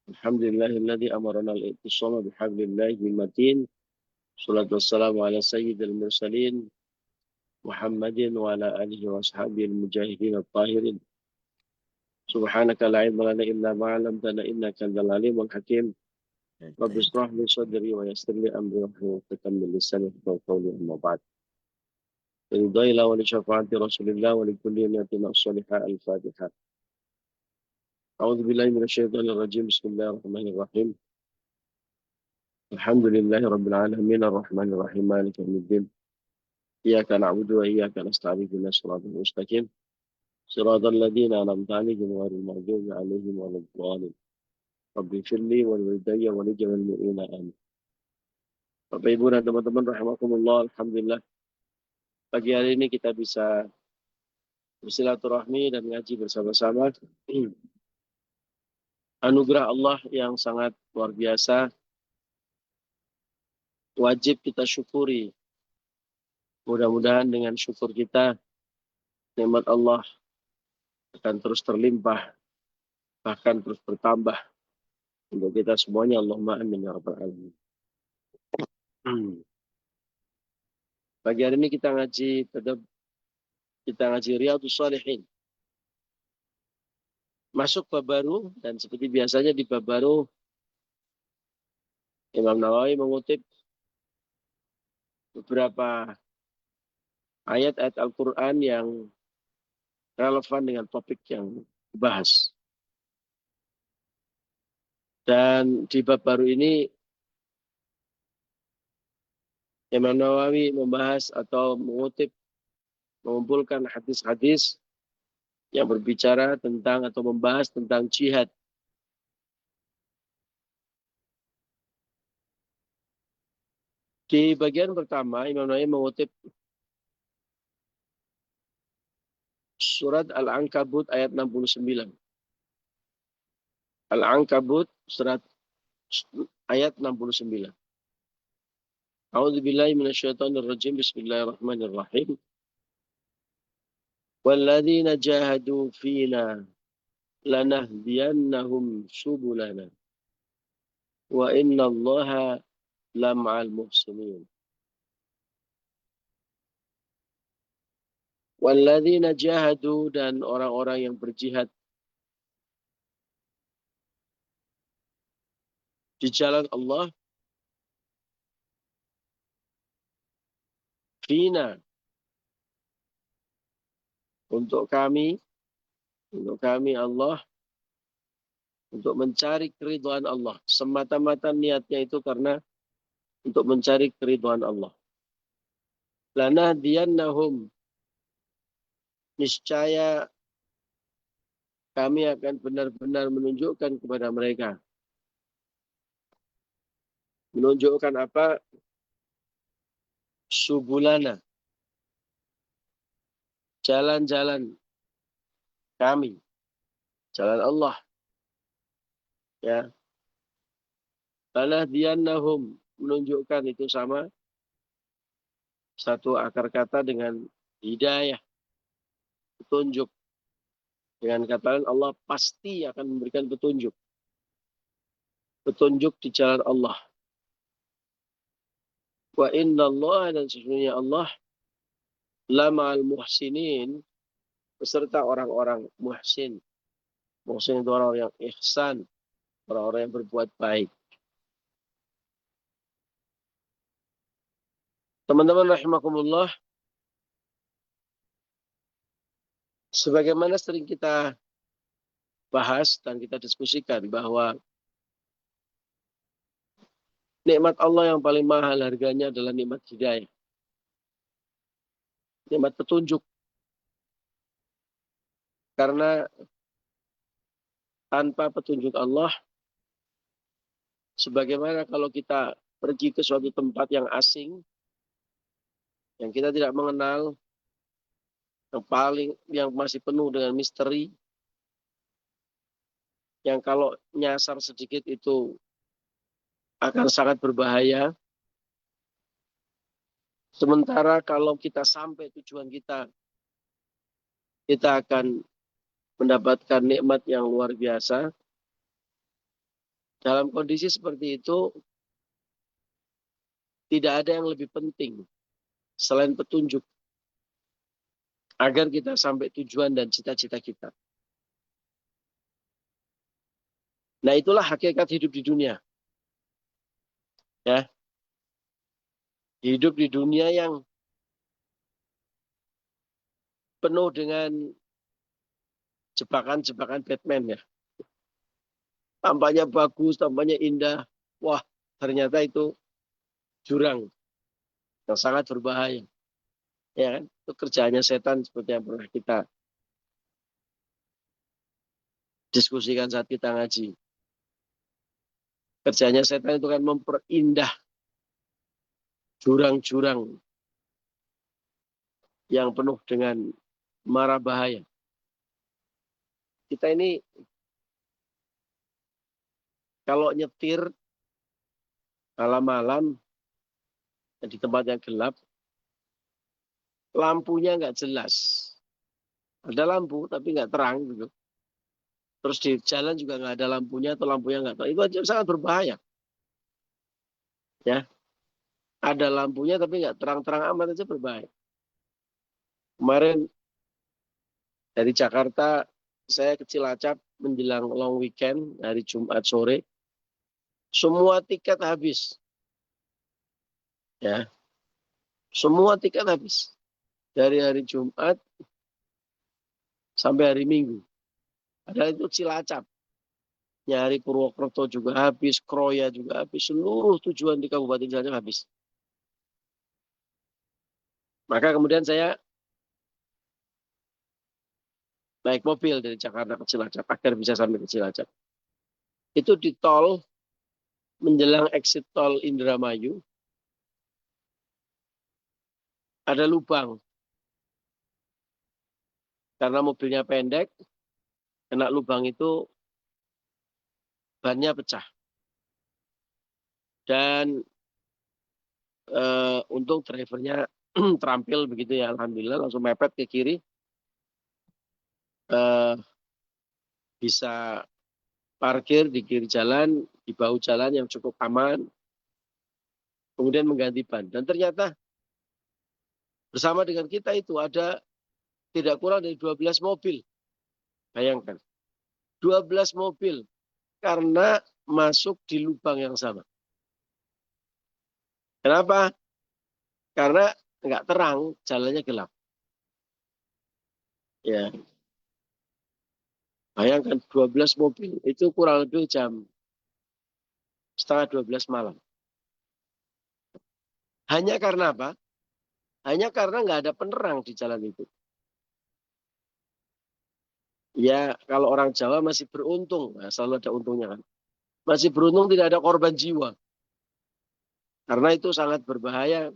Alhamdulillahilladzi amarana al-i'tisama bihablillahi matin. Salatu wassalamu ala sayyidil mursalin Muhammadin wa ala alihi wa ashabihi al-mujahidin at-tahirin. Subhanaka la ilma lana illa ma 'allamtana innaka antal alimul hakim. Rabbi ishrah li sadri wa yassir li amri wahlul 'uqdatam min lisani yafqahu qawli amma ba'd. Ridha wa li syafaati Rasulillah wa li kulli niyatin as-salihah al-Fatihah. A'udzu billahi minasyaitonir rajim. Bismillahirrahmanirrahim. Alhamdulillahi rabbil alamin arrahmanir rahim maliki yaumiddin. Iyyaka na'budu wa iyyaka nasta'in ihdinas siratal mustaqim. Siratal ladzina an'amta 'alaihim ghairil maghdubi 'alaihim waladdallin. Rabbi firli wa walidayya wa li jami'il mu'minina amin. Bapak Ibu dan teman-teman rahimakumullah, alhamdulillah pagi hari ini kita bisa bersilaturahmi dan ngaji bersama-sama. Anugerah Allah yang sangat luar biasa, wajib kita syukuri. Mudah-mudahan dengan syukur kita, nikmat Allah akan terus terlimpah, bahkan terus bertambah untuk kita semuanya. Allahumma amin ya rabbal alamin. Pagi hari ini kita ngaji Riyadhus Shalihin. Masuk bab baru, dan seperti biasanya di bab baru Imam Nawawi mengutip beberapa ayat-ayat Al-Quran yang relevan dengan topik yang dibahas. Dan di bab baru ini Imam Nawawi membahas atau mengumpulkan hadis-hadis yang berbicara tentang atau membahas tentang jihad. Di bagian pertama, Imam Nawawi mengutip surat Al-Ankabut ayat 69. Al-Ankabut surat ayat 69. A'udzubillahi minasyaitonir rajim. Bismillahirrahmanirrahim. Walladzina jahadu fina lanahdiyannahum subulana wa innallaha lama'al muhsinin. Walladzina jahadu, dan orang-orang yang berjihad di jalan Allah, fina, untuk kami Allah, untuk mencari keridhaan Allah. Semata-mata niatnya itu karena untuk mencari keridhaan Allah. Lanahdiyannahum, niscaya kami akan benar-benar menunjukkan kepada mereka. Menunjukkan apa? Subulana, jalan-jalan kami, jalan Allah. Ya. Lanahdiyannahum, menunjukkan itu sama satu akar kata dengan hidayah, petunjuk. Dengan kata lain, Allah pasti akan memberikan petunjuk. Petunjuk di jalan Allah. Wa innallaha, dan sesungguhnya Allah, lama'al muhsinin, beserta orang-orang muhsin. Muhsin itu orang yang ihsan, orang-orang yang berbuat baik. Teman-teman rahimakumullah, sebagaimana sering kita bahas dan kita diskusikan bahwa nikmat Allah yang paling mahal harganya adalah nikmat hidayah. Nikmat petunjuk. Karena tanpa petunjuk Allah, sebagaimana kalau kita pergi ke suatu tempat yang asing, yang kita tidak mengenal, yang masih penuh dengan misteri, yang kalau nyasar sedikit itu akan sangat berbahaya. Sementara kalau kita sampai tujuan kita akan mendapatkan nikmat yang luar biasa. dalam kondisi seperti itu tidak ada yang lebih penting selain petunjuk agar kita sampai tujuan dan cita-cita kita. Nah, itulah hakikat hidup di dunia. Ya. Hidup di dunia yang penuh dengan jebakan-jebakan Batman ya. Tampaknya bagus, tampaknya indah. Wah, ternyata itu jurang yang sangat berbahaya. Ya kan? Itu kerjaannya setan seperti yang pernah kita diskusikan saat kita ngaji. Kerjanya setan itu kan memperindah jurang-jurang yang penuh dengan mara bahaya. Kita ini kalau nyetir malam-malam di tempat yang gelap, lampunya nggak jelas. Ada lampu tapi nggak terang gitu. Terus di jalan juga nggak ada lampunya atau lampunya nggak terang. Itu aja sangat berbahaya. Ya, ada lampunya tapi nggak terang-terang amat aja berbahaya. Kemarin dari Jakarta saya ke Cilacap menjelang long weekend hari Jumat sore. Semua tiket habis. Ya, semua tiket habis. Dari hari Jumat sampai hari Minggu. Padahal itu Cilacap. Nyari Purwokerto juga habis, Kroya juga habis, seluruh tujuan di Kabupaten Cilacap habis. Maka kemudian saya naik mobil dari Jakarta ke Cilacap agar bisa sampai ke Cilacap. Itu di tol menjelang exit tol Indramayu ada lubang. Karena mobilnya pendek, kena lubang itu bannya pecah. Dan untung drivernya terampil begitu ya, alhamdulillah langsung mepet ke kiri. Bisa parkir di kiri jalan, di bahu jalan yang cukup aman, kemudian mengganti ban. Dan ternyata bersama dengan kita itu ada tidak kurang dari 12 mobil. Bayangkan, 12 mobil karena masuk di lubang yang sama. Kenapa? Karena nggak terang, jalannya gelap. Ya, bayangkan 12 mobil, itu kurang lebih jam setengah 12 malam. Hanya karena apa? Hanya karena nggak ada penerang di jalan itu. Ya, kalau orang Jawa masih beruntung, nah, selalu ada untungnya kan. Masih beruntung tidak ada korban jiwa. Karena itu sangat berbahaya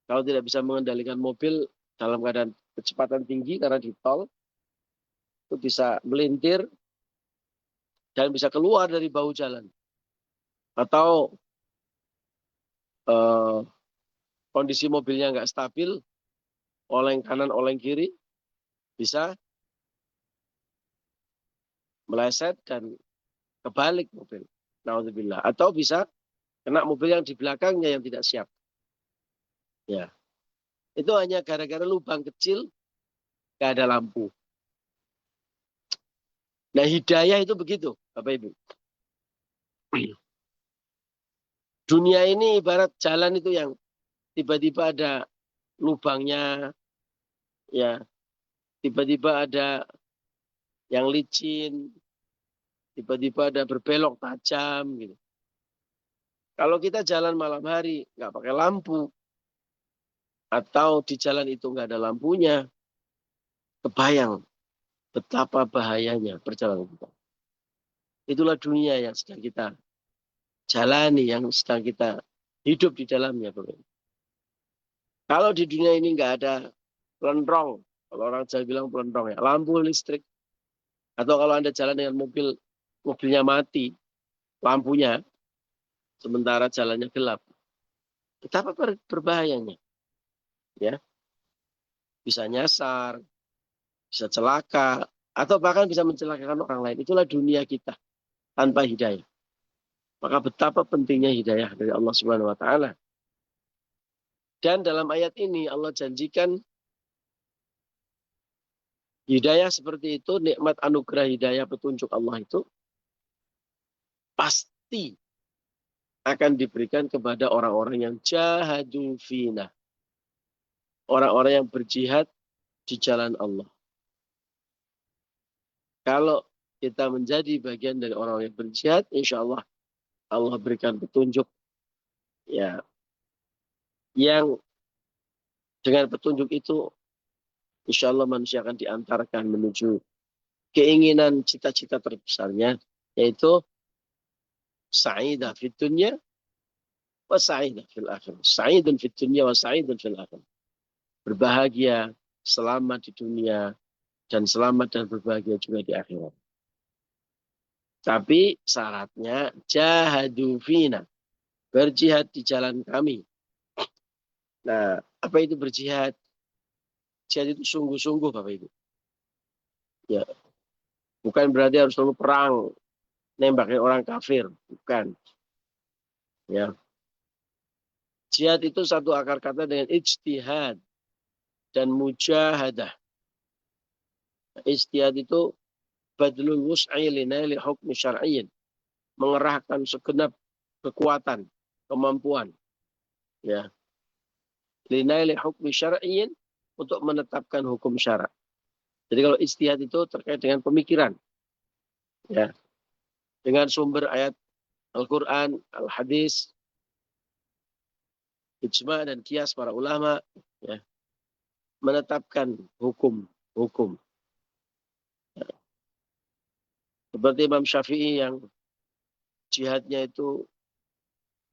kalau tidak bisa mengendalikan mobil dalam keadaan kecepatan tinggi karena di tol, itu bisa melintir dan bisa keluar dari bahu jalan. Atau eh, kondisi mobilnya nggak stabil, oleng kanan, oleng kiri, bisa meleset dan kebalik mobil. Naudzubillah. Atau bisa kena mobil yang di belakangnya yang tidak siap. Ya, itu hanya gara-gara lubang kecil, nggak ada lampu. Nah, hidayah itu begitu, Bapak Ibu. Dunia ini ibarat jalan itu yang tiba-tiba ada lubangnya, ya, tiba-tiba ada yang licin, tiba-tiba ada berbelok tajam, gitu. Kalau kita jalan malam hari, nggak pakai lampu, atau di jalan itu nggak ada lampunya, kebayang betapa bahayanya perjalanan kita. Itulah dunia yang sedang kita jalani, yang sedang kita hidup di dalamnya. Kalau di dunia ini nggak ada pelenrong, kalau orang Jawa bilang pelenrong ya, lampu listrik, atau kalau Anda jalan dengan mobilnya mati, lampunya, sementara jalannya gelap, betapa berbahayanya. Ya, bisa nyasar, bisa celaka, atau bahkan bisa mencelakakan orang lain. Itulah dunia kita tanpa hidayah. Maka betapa pentingnya hidayah dari Allah Subhanahu wa taala. Dan dalam ayat ini Allah janjikan hidayah seperti itu, nikmat anugerah hidayah petunjuk Allah itu pasti akan diberikan kepada orang-orang yang jahadu fina. Orang-orang yang berjihad di jalan Allah. Kalau kita menjadi bagian dari orang yang berjihad, insya Allah Allah berikan petunjuk, ya, yang dengan petunjuk itu insya Allah manusia akan diantarkan menuju keinginan cita-cita terbesarnya, yaitu sa'idah fid dunya wa sa'idah fil akhirah. Sa'idun fid dunya wa sa'idun fil akhirah. Berbahagia, selamat di dunia, dan selamat dan berbahagia juga di akhirat. Tapi syaratnya jahadu fina, berjihad di jalan kami. Nah, apa itu berjihad? Jihad itu sungguh-sungguh, Bapak Ibu. Ya, bukan berarti harus selalu perang, nembakin orang kafir, bukan. Ya, jihad itu satu akar kata dengan ijtihad dan mujahadah. Ijtihad itu badlul wus'i linaili hukmi syar'iyyin, mengerahkan segenap kekuatan, kemampuan, ya, linaili hukmi syar'iyyin, untuk menetapkan hukum syara'. Jadi kalau ijtihad itu terkait dengan pemikiran, ya, dengan sumber ayat Al-Quran, Al-Hadis, ijma' dan kias para ulama, ya, menetapkan hukum. Ya. Seperti Imam Syafi'i yang jihadnya itu,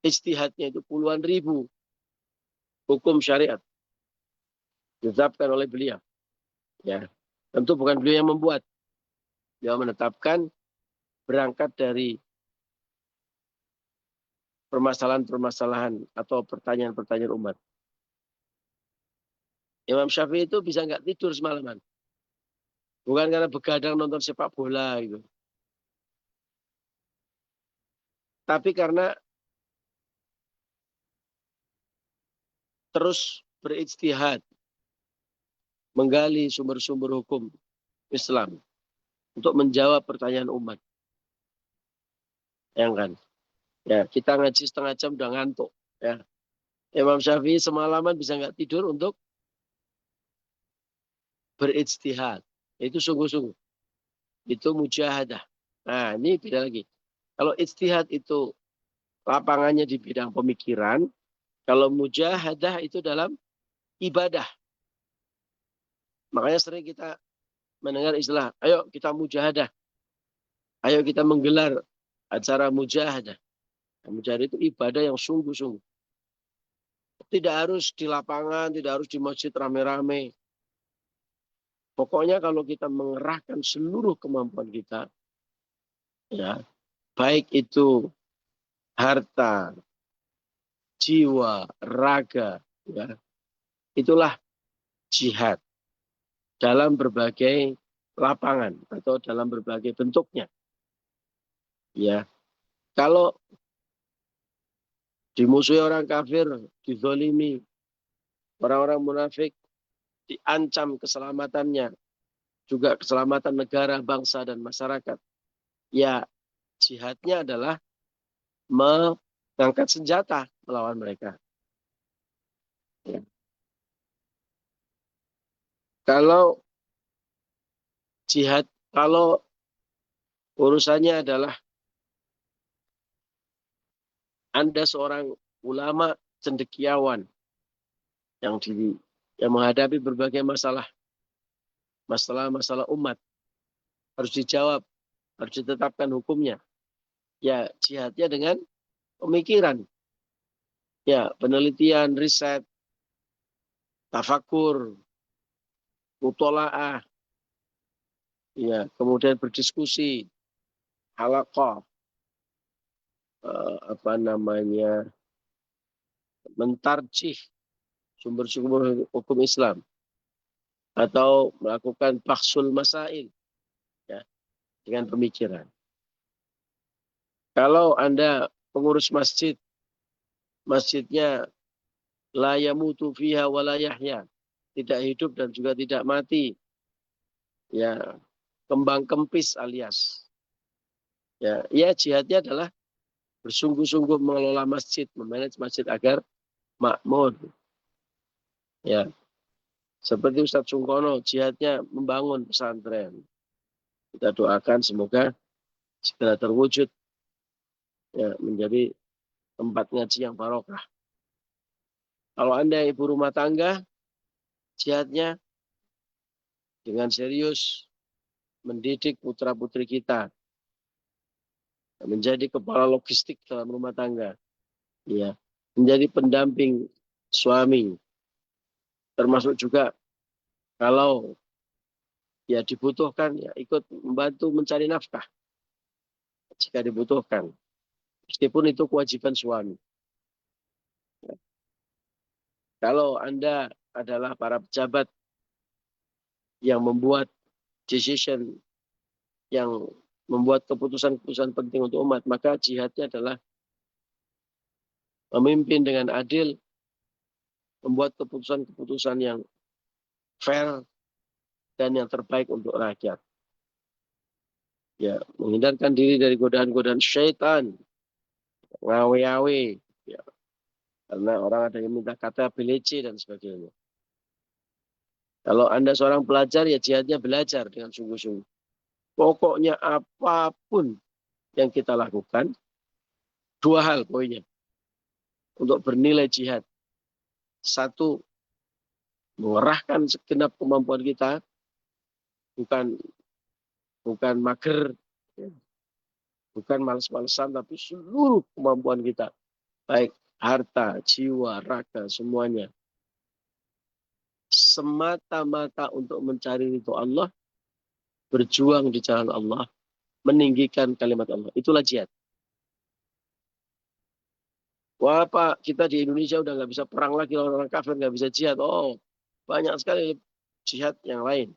ijtihadnya itu puluhan ribu hukum syariat ditetapkan oleh beliau. Ya, tentu bukan beliau yang membuat, beliau menetapkan berangkat dari permasalahan-permasalahan atau pertanyaan-pertanyaan umat. Imam Syafi'i itu bisa nggak tidur semalaman. Bukan karena begadang nonton sepak bola gitu. Tapi karena terus berijtihad, menggali sumber-sumber hukum Islam untuk menjawab pertanyaan umat. Ya kan? Ya, kita ngaji setengah jam udah ngantuk. Ya. Imam Syafi'i semalaman bisa nggak tidur untuk berijtihad. Itu sungguh-sungguh. Itu mujahadah. Nah, ini beda lagi. Kalau ijtihad itu lapangannya di bidang pemikiran, kalau mujahadah itu dalam ibadah. Makanya sering kita mendengar istilah, ayo kita mujahadah. Ayo kita menggelar acara mujahadah. Nah, mujahadah itu ibadah yang sungguh-sungguh. Tidak harus di lapangan, tidak harus di masjid rame-rame. Pokoknya kalau kita mengerahkan seluruh kemampuan kita, ya, baik itu harta, jiwa, raga, ya, itulah jihad dalam berbagai lapangan atau dalam berbagai bentuknya. Ya, kalau dimusuhi orang kafir, dizolimi, orang-orang munafik, diancam keselamatannya, juga keselamatan negara, bangsa, dan masyarakat. Ya, jihadnya adalah mengangkat senjata melawan mereka. Ya. Kalau jihad, kalau urusannya adalah Anda seorang ulama cendekiawan yang menghadapi berbagai masalah umat, harus dijawab, harus ditetapkan hukumnya. Ya, jihadnya dengan pemikiran, ya, penelitian, riset, tafakur, mutolaah, ya, kemudian berdiskusi, halaqah, mentarjih sumber-sumber hukum Islam, atau melakukan bahsul masail, ya, dengan pemikiran. Kalau Anda pengurus masjid, masjidnya la yamutu fiha wa la yahya, tidak hidup dan juga tidak mati. Ya, kembang kempis alias. Ya, jihadnya adalah bersungguh-sungguh mengelola masjid, memanage masjid agar makmur. Ya, seperti Ustadz Sungkono, jihadnya membangun pesantren. Kita doakan semoga segera terwujud, ya, menjadi tempat ngaji yang barokah. Kalau Anda ibu rumah tangga, jihadnya dengan serius mendidik putra-putri kita menjadi kepala logistik dalam rumah tangga, ya, menjadi pendamping suami, termasuk juga kalau ya dibutuhkan ya ikut membantu mencari nafkah jika dibutuhkan, meskipun itu kewajiban suami. Kalau Anda adalah para pejabat yang membuat decision, yang membuat keputusan-keputusan penting untuk umat, maka jihadnya adalah memimpin dengan adil, membuat keputusan-keputusan yang fair dan yang terbaik untuk rakyat. Ya, menghindarkan diri dari godaan-godaan syaitan, ngawe-awe, ya, karena orang ada yang minta kata belece dan sebagainya. Kalau Anda seorang pelajar, ya jihadnya belajar dengan sungguh-sungguh. Pokoknya apapun yang kita lakukan, dua hal poinnya untuk bernilai jihad. Satu, mengerahkan segenap kemampuan kita, bukan mager, ya, bukan males-malesan, tapi seluruh kemampuan kita, baik harta, jiwa, raga, semuanya, semata-mata untuk mencari ridho Allah, berjuang di jalan Allah, meninggikan kalimat Allah. Itulah jihad. Wah Pak, kita di Indonesia udah nggak bisa perang lagi, orang kafir nggak bisa jihad. Oh, banyak sekali jihad yang lain.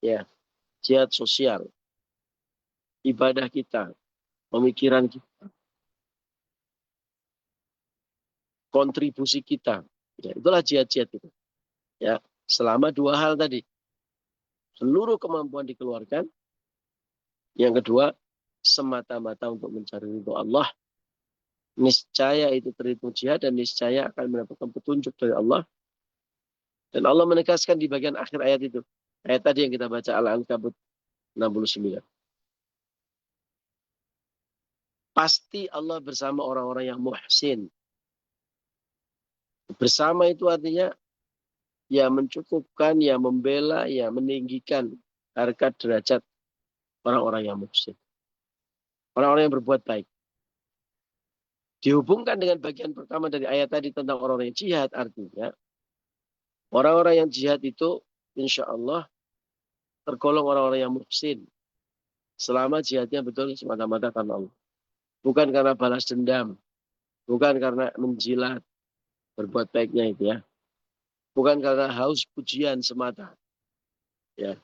Ya, jihad sosial, ibadah kita, pemikiran kita, kontribusi kita. Ya, itulah jihad-jihad itu. Ya, selama dua hal tadi, seluruh kemampuan dikeluarkan. Yang kedua, semata-mata untuk mencari ridho Allah. Niscaya itu terhitung jihad dan niscaya akan mendapatkan petunjuk dari Allah. Dan Allah menegaskan di bagian akhir ayat itu. Ayat tadi yang kita baca Al-Ankabut 69. Pasti Allah bersama orang-orang yang muhsin. Bersama itu artinya ya mencukupkan, ya membela, ya meninggikan harkat derajat orang-orang yang muhsin. Orang-orang yang berbuat baik. Dihubungkan dengan bagian pertama dari ayat tadi tentang orang-orang yang jihad, artinya orang-orang yang jihad itu insya Allah tergolong orang-orang yang muhsin. Selama jihadnya betul semata-mata karena Allah. Bukan karena balas dendam. Bukan karena menjilat berbuat baiknya itu ya. Bukan karena haus pujian semata. Ya.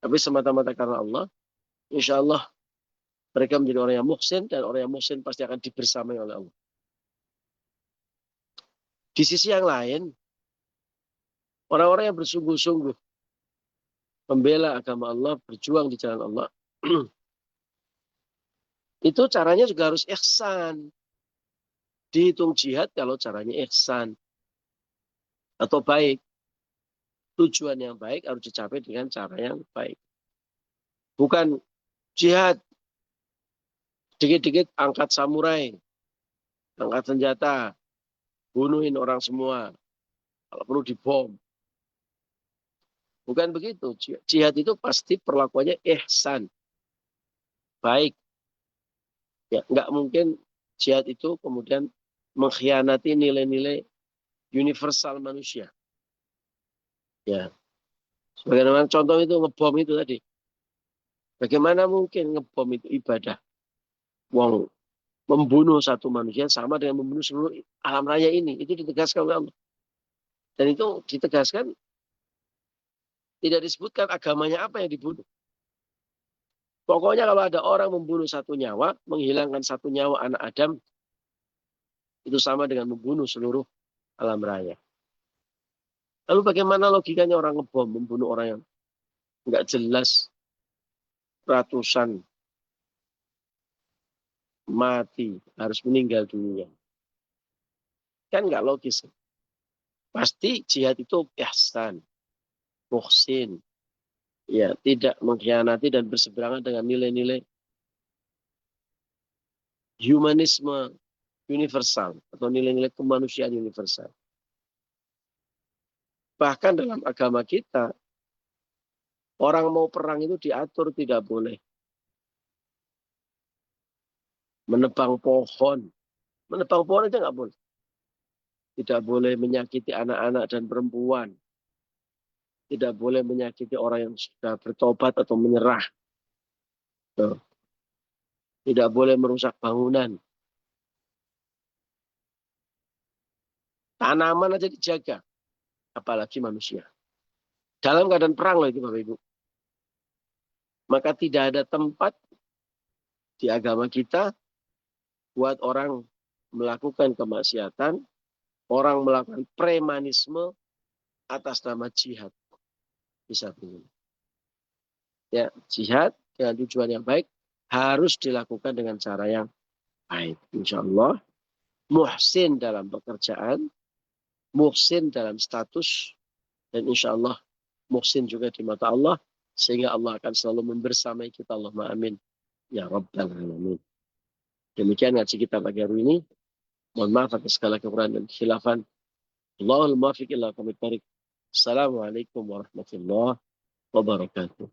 Tapi semata-mata karena Allah. Insya Allah mereka menjadi orang yang muhsin. Dan orang yang muhsin pasti akan dibersamai oleh Allah. Di sisi yang lain, orang-orang yang bersungguh-sungguh membela agama Allah, berjuang di jalan Allah, itu caranya juga harus ihsan. Dihitung jihad kalau caranya ihsan atau baik. Tujuan yang baik harus dicapai dengan cara yang baik. Bukan jihad, dikit-dikit angkat samurai, angkat senjata, bunuhin orang semua, kalau perlu dibom. Bukan begitu. Jihad itu pasti perlakuannya ihsan, baik. Ya, nggak mungkin jihad itu kemudian mengkhianati nilai-nilai universal manusia. Ya, sebagaimana contoh itu ngebom itu tadi. Bagaimana mungkin ngebom itu ibadah? Wong membunuh satu manusia sama dengan membunuh seluruh alam raya ini. Itu ditegaskan oleh Allah. Dan itu ditegaskan tidak disebutkan agamanya apa yang dibunuh. Pokoknya kalau ada orang membunuh satu nyawa, menghilangkan satu nyawa anak Adam, Itu sama dengan membunuh seluruh alam raya. Lalu bagaimana logikanya orang ngebom, membunuh orang yang nggak jelas, ratusan mati, harus meninggal dunia. Kan nggak logis. Pasti jihad itu ihsan, muhsin, ya tidak mengkhianati dan berseberangan dengan nilai-nilai humanisme universal atau nilai-nilai kemanusiaan universal. Bahkan dalam agama kita, orang mau perang itu diatur tidak boleh menebang pohon. Menebang pohon itu nggak boleh. Tidak boleh menyakiti anak-anak dan perempuan. Tidak boleh menyakiti orang yang sudah bertobat atau menyerah. Tidak boleh merusak bangunan. Tanaman aja dijaga. Apalagi manusia. Dalam keadaan perang loh itu Bapak Ibu. Maka tidak ada tempat di agama kita buat orang melakukan kemaksiatan, orang melakukan premanisme atas nama jihad. Bisa begini. Ya, jihad dengan tujuan yang baik harus dilakukan dengan cara yang baik. Insya Allah, muhsin dalam pekerjaan, muhsin dalam status, dan insya Allah muhsin juga di mata Allah, sehingga Allah akan selalu membersamai kita. Allahumma amin. Ya Rabbal Alamin. Demikian ngaji kita pagi hari ini. Mohon maaf atas segala kekurangan dan khilafan. Allahul muwaffiq ila aqwamit thoriq. Assalamualaikum warahmatullahi wabarakatuh.